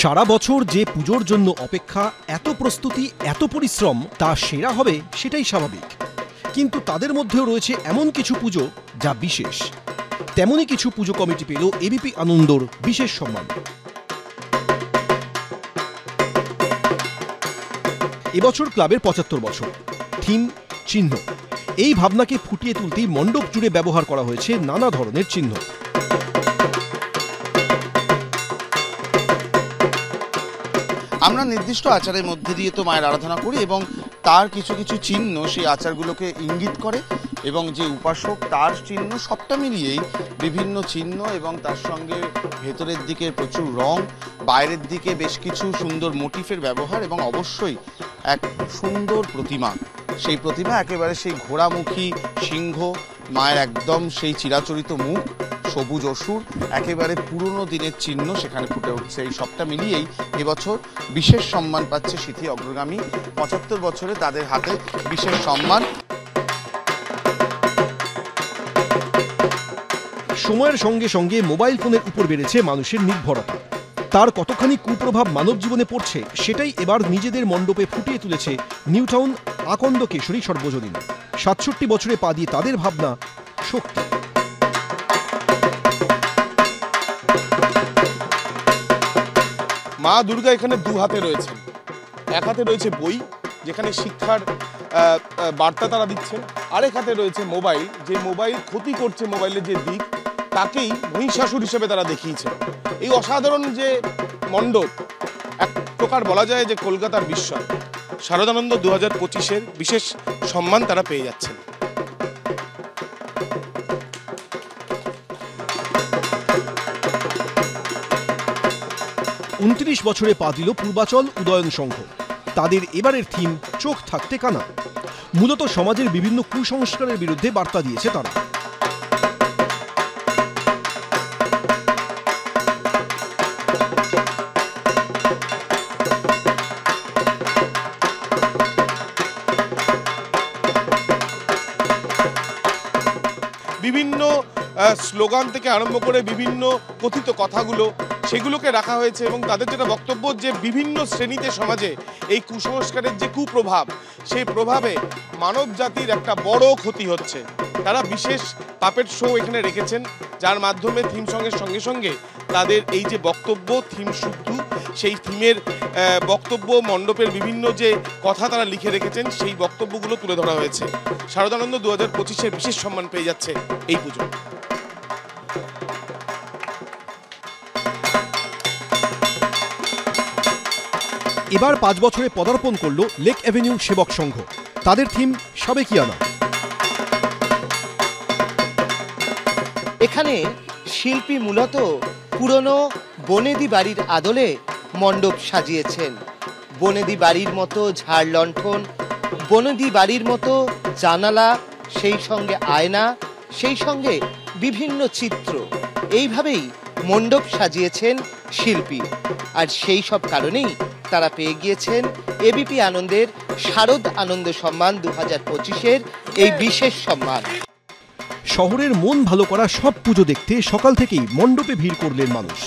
সারা বছর যে পুজোর জন্য অপেক্ষা, এত প্রস্তুতি, এত পরিশ্রম, তা সেরা হবে সেটাই স্বাভাবিক। কিন্তু তাদের মধ্যেও রয়েছে এমন কিছু পুজো যা বিশেষ। তেমনই কিছু পুজো কমিটি পেল এবিপি আনন্দর বিশেষ সম্মান। এবছর ক্লাবের ৭৫ বছর। থিম চিহ্ন। এই ভাবনাকে ফুটিয়ে তুলতেই মণ্ডপ জুড়ে ব্যবহার করা হয়েছে নানা ধরনের চিহ্ন। আমরা নির্দিষ্ট আচারের মধ্যে দিয়ে তো মায়ের আরাধনা করি এবং তার কিছু কিছু চিহ্ন সেই আচারগুলোকে ইঙ্গিত করে এবং যে উপাসক তার চিহ্ন, সবটা মিলিয়েই বিভিন্ন চিহ্ন এবং তার সঙ্গে ভেতরের দিকে প্রচুর রং, বাইরের দিকে বেশ কিছু সুন্দর মোটিফের ব্যবহার এবং অবশ্যই এক সুন্দর প্রতিমা। সেই প্রতিমা একেবারে সেই ঘোড়ামুখী সিংহ, মায়ের একদম সেই চিরাচরিত মুখ, সবুজ অসুর, একেবারে পুরনো দিনের চিহ্ন সেখানে ফুটে উঠছে। এই সবটা মিলিয়েই এবছর বিশেষ সম্মান পাচ্ছে সিথি অগ্রগামী। ৭৫ বছরে তাদের হাতে বিশেষ সম্মান। সময়ের সঙ্গে সঙ্গে মোবাইল ফোনের উপর বেড়েছে মানুষের নির্ভরতা। তার কতখানি কুপ্রভাব মানব জীবনে পড়ছে সেটাই এবার নিজেদের মণ্ডপে ফুটিয়ে তুলেছে নিউটাউন আকন্দ কেশরী সর্বজনীন। ৬৭ বছরে পা দিয়ে তাদের ভাবনা শক্তি। মা দুর্গা এখানে দু হাতে রয়েছেন। এক হাতে রয়েছে বই, যেখানে শিক্ষার বার্তা তারা দিচ্ছেন, আরেক হাতে রয়েছে মোবাইল, যে মোবাইল ক্ষতি করছে, মোবাইলের যে দিক তাকেই মহিষাসুর হিসেবে তারা দেখিয়েছেন। এই অসাধারণ যে মণ্ডপ, এক প্রকার বলা যায় যে কলকাতার বিস্ময়। শারদানন্দ ২০২৫-এর বিশেষ সম্মান তারা পেয়ে যাচ্ছেন। ঊনত্রিশ বছরে পা দিল পূর্বাচল উদয়ন সংঘ। তাদের এবারের থিম চোখ থাকতে কানা। মূলত সমাজের বিভিন্ন কুসংস্কারের বিরুদ্ধে বার্তা দিয়েছে তারা। বিভিন্ন স্লোগান থেকে আরম্ভ করে বিভিন্ন কথিত কথাগুলো, সেগুলোকে রাখা হয়েছে এবং তাদের যেটা বক্তব্য যে বিভিন্ন শ্রেণীতে সমাজে এই কুসংস্কারের যে কুপ্রভাব, সেই প্রভাবে মানব জাতির একটা বড় ক্ষতি হচ্ছে। তারা বিশেষ পাপেট শো এখানে রেখেছেন, যার মাধ্যমে থিম সঙ্গের সঙ্গে সঙ্গে তাদের এই যে বক্তব্য, থিম শুদ্ধ, সেই থিমের বক্তব্য, মণ্ডপের বিভিন্ন যে কথা তারা লিখে রেখেছেন, সেই বক্তব্যগুলো তুলে ধরা হয়েছে। শারদানন্দ ২০২৫-এর বিশেষ সম্মান পেয়ে যাচ্ছে এই পুজো। এবার ৫ বছরে পদার্পণ করল লেক অ্যাভিনিউ সেবক সংঘ। তাদের থিম সাবেকিয়ানা। এখানে শিল্পী মূলত পুরনো বনেদি বাড়ির আদলে মণ্ডপ সাজিয়েছেন। বনেদি বাড়ির মতো ঝাড় লণ্ঠন, বনেদি বাড়ির মতো জানালা, সেই সঙ্গে আয়না, সেই সঙ্গে বিভিন্ন চিত্র, এইভাবেই মণ্ডপ সাজিয়েছেন শিল্পী। আর সেই সব কারণেই তারা পেয়ে গিয়েছেন এবিপি আনন্দের শারদ আনন্দ সম্মান ২০২৫-এর এই বিশেষ সম্মান। শহরের মন ভালো করা সব পুজো দেখতে সকাল থেকেই মণ্ডপে ভিড় করলেন মানুষ।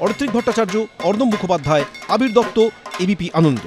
অর্ত্রিক ভট্টাচার্য, অর্ণব মুখোপাধ্যায়, আবির দত্ত, এবিপি আনন্দ।